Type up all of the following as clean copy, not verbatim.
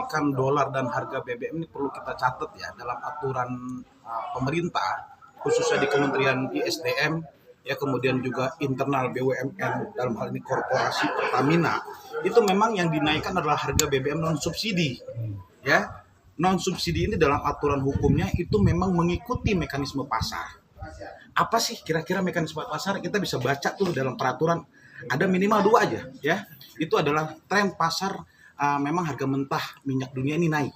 kenaikan dolar dan harga BBM ini perlu kita catat ya dalam aturan pemerintah, khususnya di Kementerian ISDM, ya kemudian juga internal BUMN dalam hal ini korporasi Pertamina, itu memang yang dinaikkan adalah harga BBM non subsidi, ya. Non subsidi ini dalam aturan hukumnya itu memang mengikuti mekanisme pasar. Apa sih kira-kira mekanisme pasar? Kita bisa baca tuh dalam peraturan, ada minimal 2 aja, ya. Itu adalah tren pasar, memang harga mentah minyak dunia ini naik,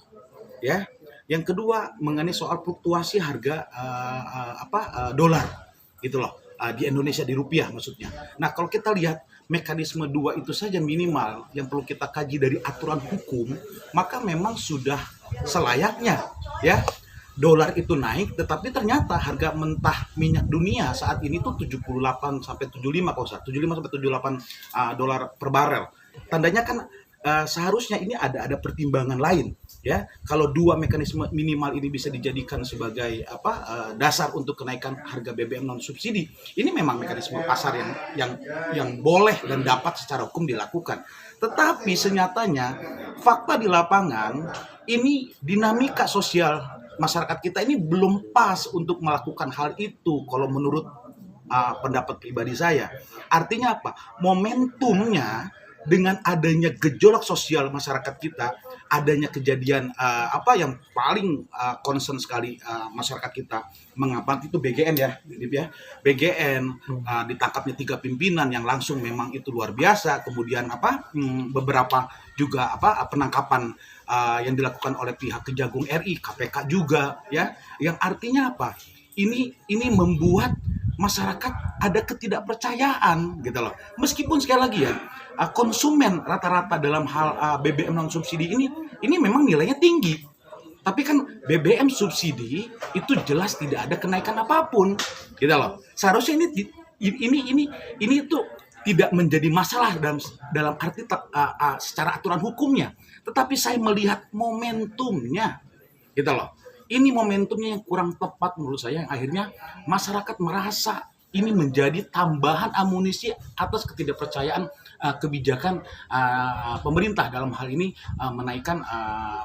ya. Yang kedua mengenai soal fluktuasi harga dolar, gitu loh, di Indonesia, di rupiah maksudnya. Nah kalau kita lihat mekanisme 2 itu saja minimal yang perlu kita kaji dari aturan hukum, maka memang sudah selayaknya, ya, dolar itu naik, tetapi ternyata harga mentah minyak dunia saat ini tuh 78 sampai 75 kalau salah, 75 sampai 78 dolar per barel. Tandanya kan seharusnya ini ada pertimbangan lain, ya. Kalau 2 mekanisme minimal ini bisa dijadikan sebagai dasar untuk kenaikan harga BBM non subsidi, ini memang mekanisme pasar yang boleh dan dapat secara hukum dilakukan. Tetapi senyatanya fakta di lapangan ini dinamika sosial masyarakat kita ini belum pas untuk melakukan hal itu kalau menurut pendapat pribadi saya. Artinya apa? Momentumnya dengan adanya gejolak sosial masyarakat kita, adanya kejadian yang paling concern sekali masyarakat kita mengamati itu BGN ya, BGN ditangkapnya 3 pimpinan yang langsung memang itu luar biasa. Kemudian beberapa juga penangkapan yang dilakukan oleh pihak Kejagung RI, KPK juga, ya, yang artinya apa? Ini membuat masyarakat ada ketidakpercayaan gitu loh. Meskipun sekali lagi ya, konsumen rata-rata dalam hal BBM non subsidi ini memang nilainya tinggi. Tapi kan BBM subsidi itu jelas tidak ada kenaikan apapun gitu loh. Seharusnya ini tuh tidak menjadi masalah dalam arti secara aturan hukumnya. Tetapi saya melihat momentumnya gitu loh. Ini momentumnya yang kurang tepat menurut saya, yang akhirnya masyarakat merasa ini menjadi tambahan amunisi atas ketidakpercayaan kebijakan pemerintah dalam hal ini menaikkan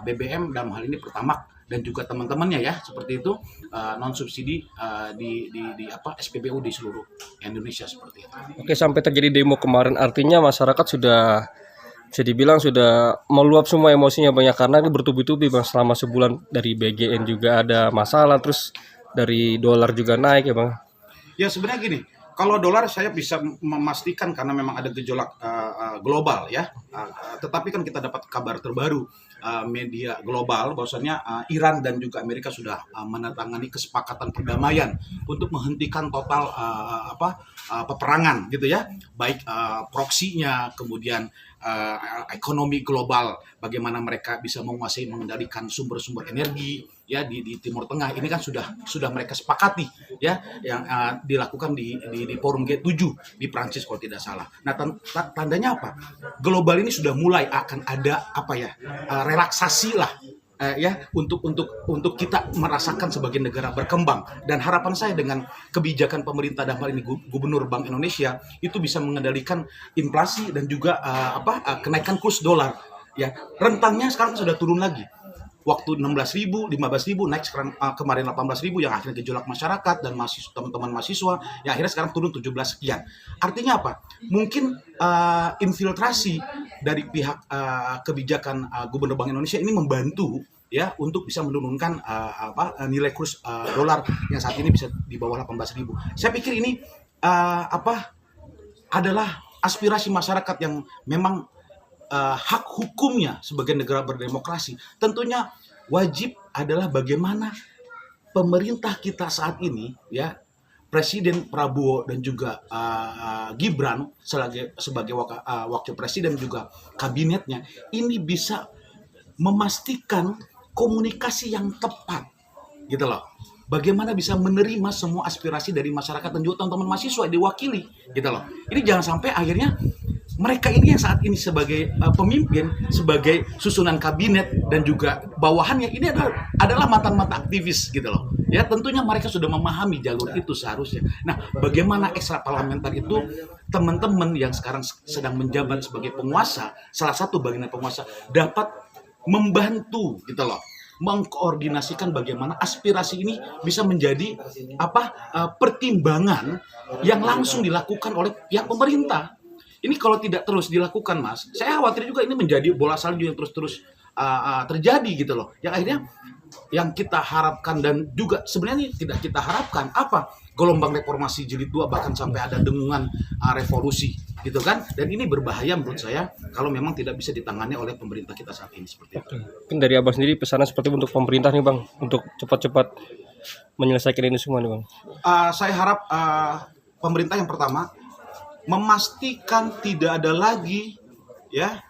BBM, dalam hal ini Pertamax dan juga teman-temannya ya, seperti itu, non subsidi di SPBU di seluruh Indonesia seperti itu. Oke, sampai terjadi demo kemarin artinya masyarakat sudah bisa dibilang sudah meluap semua emosinya banyak, karena ini bertubi-tubi Bang, selama sebulan dari BGN juga ada masalah, terus dari dolar juga naik ya Bang. Ya sebenarnya gini, kalau dolar saya bisa memastikan karena memang ada gejolak global ya, tetapi kan kita dapat kabar terbaru media global bahwasanya Iran dan juga Amerika sudah menandatangani kesepakatan perdamaian untuk menghentikan total peperangan gitu ya, baik proksinya, kemudian ekonomi global, bagaimana mereka bisa menguasai mengendalikan sumber-sumber energi ya di Timur Tengah. Ini kan sudah mereka sepakati ya, yang dilakukan di forum G7 di Prancis kalau tidak salah. Nah, tandanya apa? Global ini sudah mulai akan ada relaksasi lah untuk kita merasakan sebagai negara berkembang. Dan harapan saya dengan kebijakan pemerintah dalam hal ini Gubernur Bank Indonesia itu bisa mengendalikan inflasi dan juga kenaikan kurs dolar ya. Rentangnya sekarang sudah turun lagi. Waktu 16.000, 15.000, naik sekarang kemarin 18.000, yang akhirnya gejolak masyarakat dan teman-teman mahasiswa, yang akhirnya sekarang turun 17 sekian. Artinya apa? Mungkin infiltrasi dari pihak kebijakan Gubernur Bank Indonesia ini membantu ya untuk bisa menurunkan nilai kurs dolar yang saat ini bisa di bawah 18.000. Saya pikir ini adalah aspirasi masyarakat yang memang hak hukumnya sebagai negara berdemokrasi. Tentunya wajib adalah bagaimana pemerintah kita saat ini ya, Presiden Prabowo dan juga Gibran sebagai wakil presiden juga kabinetnya ini bisa memastikan komunikasi yang tepat gitu loh. Bagaimana bisa menerima semua aspirasi dari masyarakat dan juga teman-teman mahasiswa yang diwakili gitu loh. Ini jangan sampai akhirnya mereka ini yang saat ini sebagai pemimpin, sebagai susunan kabinet dan juga bawahannya ini adalah mantan-mantan aktivis gitu loh. Ya tentunya mereka sudah memahami jalur itu seharusnya. Nah, bagaimana ekstra parlementer itu teman-teman yang sekarang sedang menjabat sebagai penguasa, salah satu bagian penguasa dapat membantu gitu loh, mengkoordinasikan bagaimana aspirasi ini bisa menjadi pertimbangan yang langsung dilakukan oleh pihak pemerintah. Ini kalau tidak terus dilakukan, Mas, saya khawatir juga ini menjadi bola salju yang terus-terus terjadi gitu loh. Yang akhirnya yang kita harapkan dan juga sebenarnya tidak kita harapkan gelombang reformasi jilid 2 bahkan sampai ada dengungan revolusi gitu kan, dan ini berbahaya menurut saya kalau memang tidak bisa ditangani oleh pemerintah kita saat ini seperti itu. Mungkin dari Abang sendiri pesanan seperti untuk pemerintah nih Bang, untuk cepat-cepat menyelesaikan ini semua nih Bang. Saya harap pemerintah yang pertama memastikan tidak ada lagi ya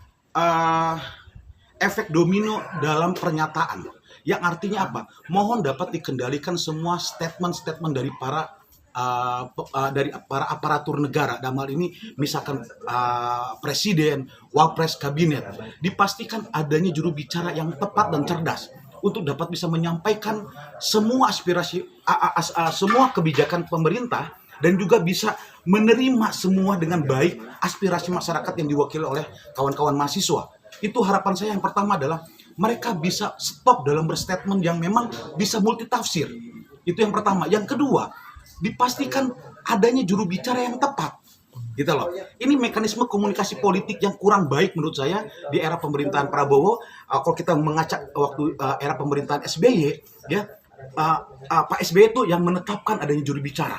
efek domino dalam pernyataan, yang artinya apa? Mohon dapat dikendalikan semua statement-statement dari para aparatur negara, dalam hal ini misalkan presiden, wapres, kabinet, dipastikan adanya juru bicara yang tepat dan cerdas untuk dapat bisa menyampaikan semua aspirasi, semua kebijakan pemerintah, dan juga bisa menerima semua dengan baik aspirasi masyarakat yang diwakili oleh kawan-kawan mahasiswa. Itu harapan saya yang pertama adalah mereka bisa stop dalam berstatement yang memang bisa multitafsir. Itu yang pertama. Yang kedua, dipastikan adanya juru bicara yang tepat. Gitu loh. Ini mekanisme komunikasi politik yang kurang baik menurut saya di era pemerintahan Prabowo. Kalau kita mengacak waktu era pemerintahan SBY, ya, Pak SBY itu yang menetapkan adanya juru bicara.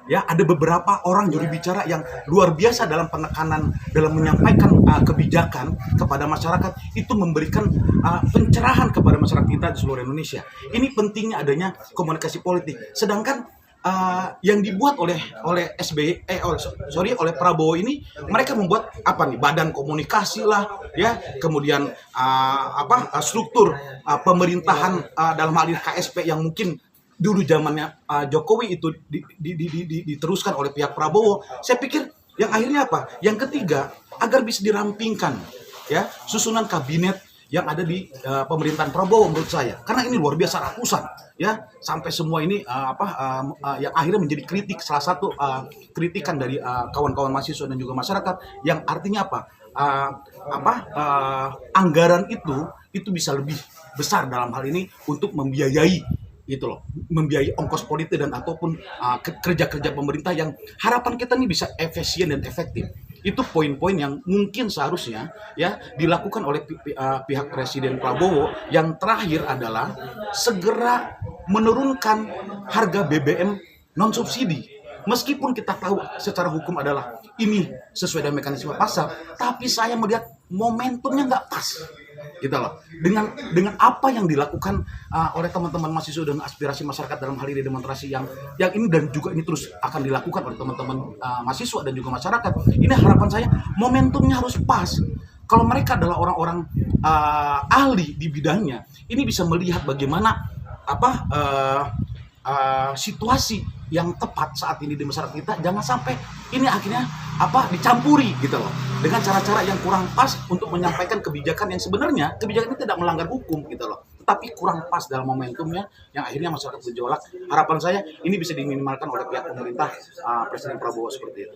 Ya, ada beberapa orang juru bicara yang luar biasa dalam penekanan dalam menyampaikan kebijakan kepada masyarakat, itu memberikan pencerahan kepada masyarakat kita di seluruh Indonesia. Ini pentingnya adanya komunikasi politik. Sedangkan yang dibuat oleh oleh Prabowo ini, mereka membuat badan komunikasi lah, ya, kemudian struktur pemerintahan dalam hal ini KSP yang mungkin dulu zamannya Jokowi itu diteruskan oleh pihak Prabowo. Saya pikir yang akhirnya yang ketiga, agar bisa dirampingkan ya susunan kabinet yang ada di pemerintahan Prabowo menurut saya, karena ini luar biasa ratusan ya, sampai semua ini yang akhirnya menjadi kritik, salah satu kritikan dari kawan-kawan mahasiswa dan juga masyarakat, yang artinya anggaran itu bisa lebih besar dalam hal ini untuk membiayai membiayai ongkos politik dan ataupun kerja-kerja pemerintah yang harapan kita ini bisa efisien dan efektif. Itu poin-poin yang mungkin seharusnya ya dilakukan oleh pihak Presiden Prabowo. Yang terakhir adalah segera menurunkan harga BBM non subsidi. Meskipun kita tahu secara hukum adalah ini sesuai dengan mekanisme pasar, tapi saya melihat momentumnya nggak pas. Gitu loh. Dengan apa yang dilakukan oleh teman-teman mahasiswa dan aspirasi masyarakat dalam hal ini demonstrasi yang ini, dan juga ini terus akan dilakukan oleh teman-teman mahasiswa dan juga masyarakat. Ini harapan saya momentumnya harus pas. Kalau mereka adalah orang-orang ahli di bidangnya, ini bisa melihat bagaimana situasi yang tepat saat ini di masyarakat kita. Jangan sampai ini akhirnya dicampuri gitu loh dengan cara-cara yang kurang pas untuk menyampaikan kebijakan yang sebenarnya kebijakan ini tidak melanggar hukum gitu loh, tapi kurang pas dalam momentumnya yang akhirnya masyarakat bergejolak. Harapan saya ini bisa diminimalkan oleh pihak pemerintah Presiden Prabowo seperti itu.